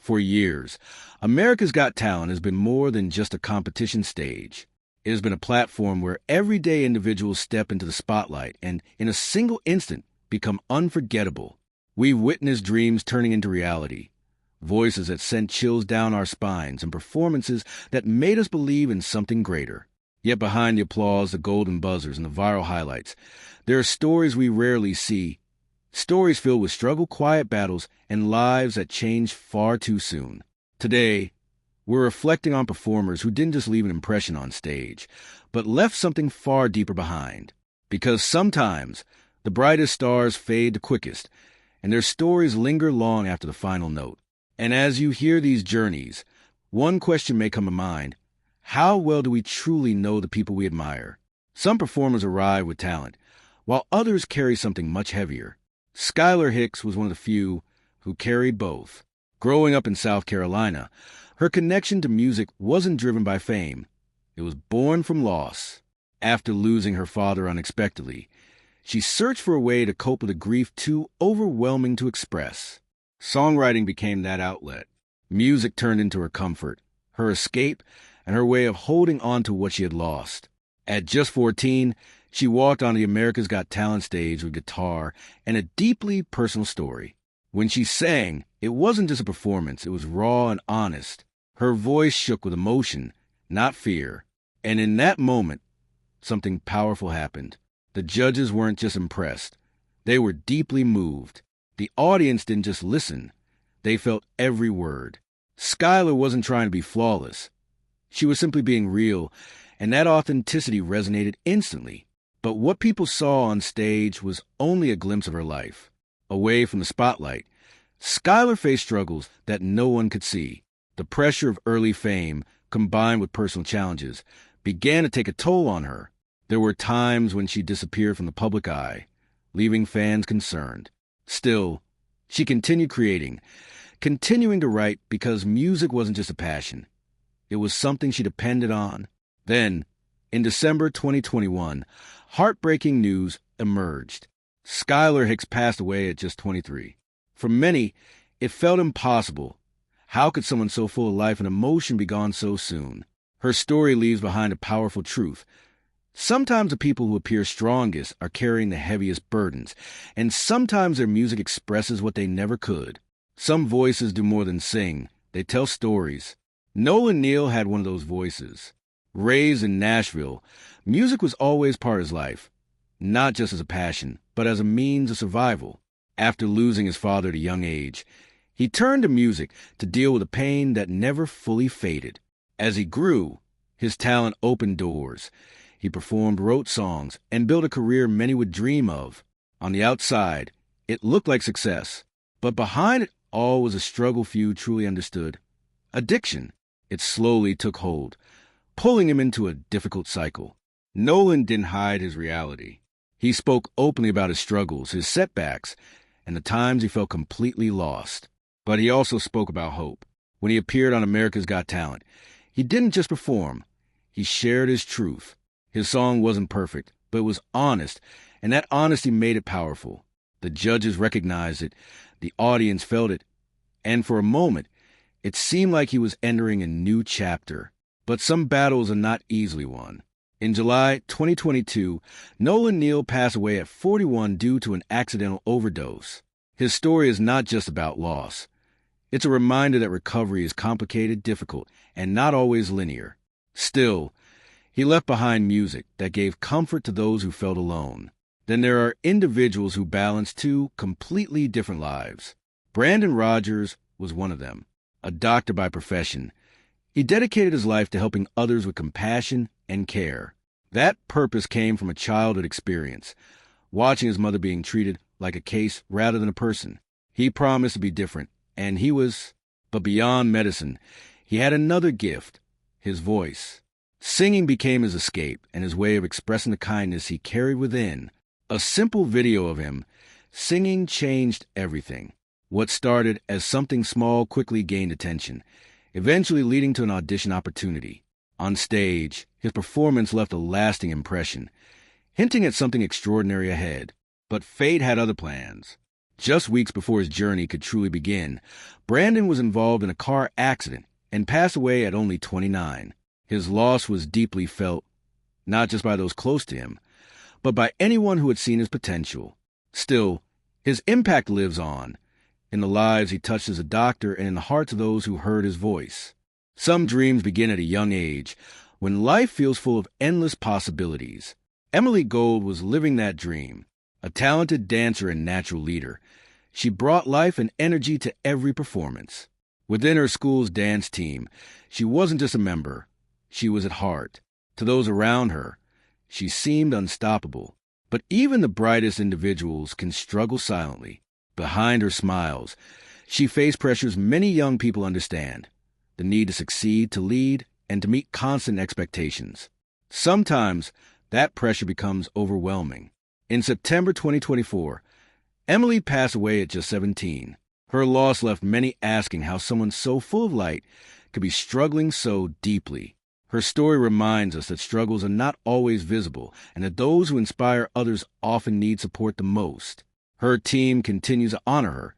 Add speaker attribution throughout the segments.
Speaker 1: For years, America's Got Talent has been more than just a competition stage. It has been a platform where everyday individuals step into the spotlight and, in a single instant, become unforgettable. We've witnessed dreams turning into reality, voices that sent chills down our spines, and performances that made us believe in something greater. Yet behind the applause, the golden buzzers, and the viral highlights, there are stories we rarely see. Stories filled with struggle, quiet battles, and lives that changed far too soon. Today, we're reflecting on performers who didn't just leave an impression on stage, but left something far deeper behind. Because sometimes, the brightest stars fade the quickest, and their stories linger long after the final note. And as you hear these journeys, one question may come to mind: how well do we truly know the people we admire? Some performers arrive with talent, while others carry something much heavier. Skyler Hicks was one of the few who carried both. Growing up in South Carolina, her connection to music wasn't driven by fame. It was born from loss. After losing her father unexpectedly, she searched for a way to cope with a grief too overwhelming to express. Songwriting became that outlet. Music turned into her comfort, her escape, and her way of holding on to what she had lost. At just 14, she walked on the America's Got Talent stage with guitar and a deeply personal story. When she sang, it wasn't just a performance, it was raw and honest. Her voice shook with emotion, not fear. And in that moment, something powerful happened. The judges weren't just impressed. They were deeply moved. The audience didn't just listen. They felt every word. Skyler wasn't trying to be flawless. She was simply being real, and that authenticity resonated instantly. But what people saw on stage was only a glimpse of her life. Away from the spotlight, Skyler faced struggles that no one could see. The pressure of early fame, combined with personal challenges, began to take a toll on her. There were times when she disappeared from the public eye, leaving fans concerned. Still, she continued creating, continuing to write because music wasn't just a passion. It was something she depended on. Then, in December 2021, heartbreaking news emerged. Skyler Hicks passed away at just 23. For many, it felt impossible. How could someone so full of life and emotion be gone so soon? Her story leaves behind a powerful truth. Sometimes the people who appear strongest are carrying the heaviest burdens, and sometimes their music expresses what they never could. Some voices do more than sing. They tell stories. Nolan Neal had one of those voices. Raised in Nashville, music was always part of his life, not just as a passion, but as a means of survival. After losing his father at a young age, he turned to music to deal with a pain that never fully faded. As he grew, his talent opened doors. He performed, wrote songs, and built a career many would dream of. On the outside, it looked like success, but behind it all was a struggle few truly understood. Addiction. It slowly took hold, pulling him into a difficult cycle. Nolan didn't hide his reality. He spoke openly about his struggles, his setbacks, and the times he felt completely lost. But he also spoke about hope. When he appeared on America's Got Talent, he didn't just perform. He shared his truth. His song wasn't perfect, but it was honest, and that honesty made it powerful. The judges recognized it. The audience felt it. And for a moment, it seemed like he was entering a new chapter. But some battles are not easily won. In July 2022, Nolan Neal passed away at 41 due to an accidental overdose. His story is not just about loss. It's a reminder that recovery is complicated, difficult, and not always linear. Still, he left behind music that gave comfort to those who felt alone. Then there are individuals who balance two completely different lives. Brandon Rogers was one of them. A doctor by profession, he dedicated his life to helping others with compassion and care. That purpose came from a childhood experience, watching his mother being treated like a case rather than a person. He promised to be different, and he was. But beyond medicine, he had another gift, his voice. Singing became his escape and his way of expressing the kindness he carried within. A simple video of him singing changed everything. What started as something small quickly gained attention, eventually leading to an audition opportunity. On stage, his performance left a lasting impression, hinting at something extraordinary ahead. But fate had other plans. Just weeks before his journey could truly begin, Brandon was involved in a car accident and passed away at only 29. His loss was deeply felt, not just by those close to him, but by anyone who had seen his potential. Still, his impact lives on, in the lives he touched as a doctor and in the hearts of those who heard his voice. Some dreams begin at a young age, when life feels full of endless possibilities. Emily Gold was living that dream. A talented dancer and natural leader, she brought life and energy to every performance. Within her school's dance team, she wasn't just a member, she was at heart. To those around her, she seemed unstoppable. But even the brightest individuals can struggle silently. Behind her smiles, she faced pressures many young people understand: the need to succeed, to lead, and to meet constant expectations. Sometimes that pressure becomes overwhelming. In September 2024, Emily passed away at just 17. Her loss left many asking how someone so full of light could be struggling so deeply. Her story reminds us that struggles are not always visible and that those who inspire others often need support the most. Her team continues to honor her,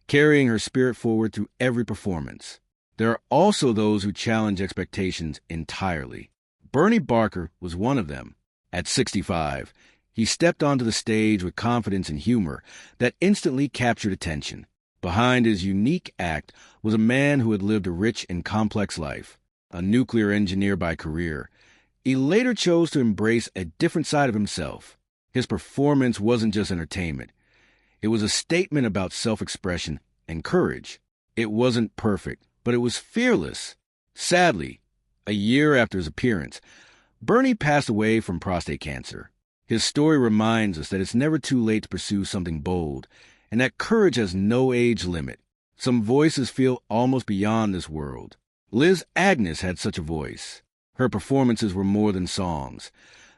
Speaker 1: carrying her spirit forward through every performance. There are also those who challenge expectations entirely. Bernie Barker was one of them. At 65, he stepped onto the stage with confidence and humor that instantly captured attention. Behind his unique act was a man who had lived a rich and complex life. A nuclear engineer by career, he later chose to embrace a different side of himself. His performance wasn't just entertainment. It was a statement about self-expression and courage. It wasn't perfect, but it was fearless. Sadly, a year after his appearance, Bernie passed away from prostate cancer. His story reminds us that it's never too late to pursue something bold, and that courage has no age limit. Some voices feel almost beyond this world. Liz Agnes had such a voice. Her performances were more than songs.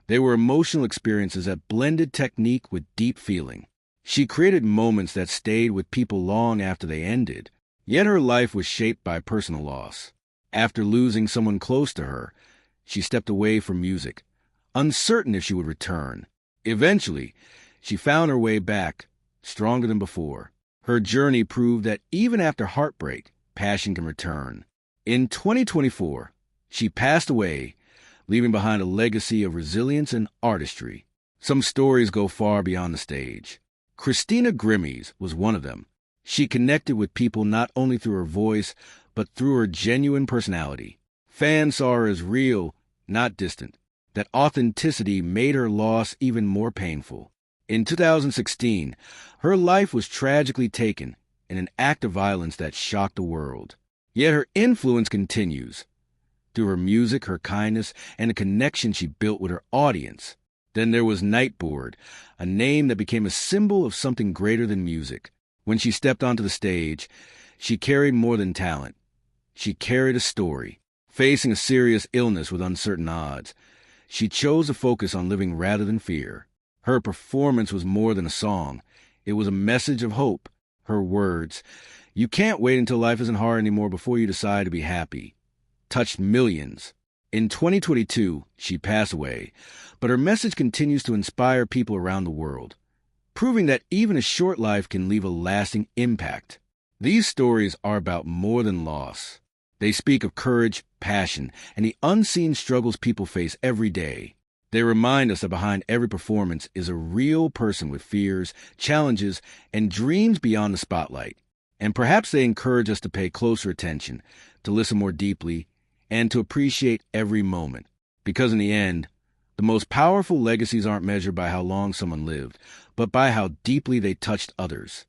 Speaker 1: They were emotional experiences that blended technique with deep feeling. She created moments that stayed with people long after they ended. Yet her life was shaped by personal loss. After losing someone close to her, she stepped away from music, uncertain if she would return. Eventually, she found her way back, stronger than before. Her journey proved that even after heartbreak, passion can return. In 2024, she passed away, leaving behind a legacy of resilience and artistry. Some stories go far beyond the stage. Christina Grimmie's was one of them. She connected with people not only through her voice, but through her genuine personality. Fans saw her as real, not distant. That authenticity made her loss even more painful. In 2016, her life was tragically taken in an act of violence that shocked the world. Yet her influence continues, through her music, her kindness, and the connection she built with her audience. Then there was Nightboard, a name that became a symbol of something greater than music. When she stepped onto the stage, she carried more than talent. She carried a story. Facing a serious illness with uncertain odds, she chose to focus on living rather than fear. Her performance was more than a song. It was a message of hope. Her words, "You can't wait until life isn't hard anymore before you decide to be happy," touched millions. In 2022, she passed away, but her message continues to inspire people around the world, proving that even a short life can leave a lasting impact. These stories are about more than loss. They speak of courage, passion, and the unseen struggles people face every day. They remind us that behind every performance is a real person with fears, challenges, and dreams beyond the spotlight. And perhaps they encourage us to pay closer attention, to listen more deeply, and to appreciate every moment. Because in the end, the most powerful legacies aren't measured by how long someone lived, but by how deeply they touched others.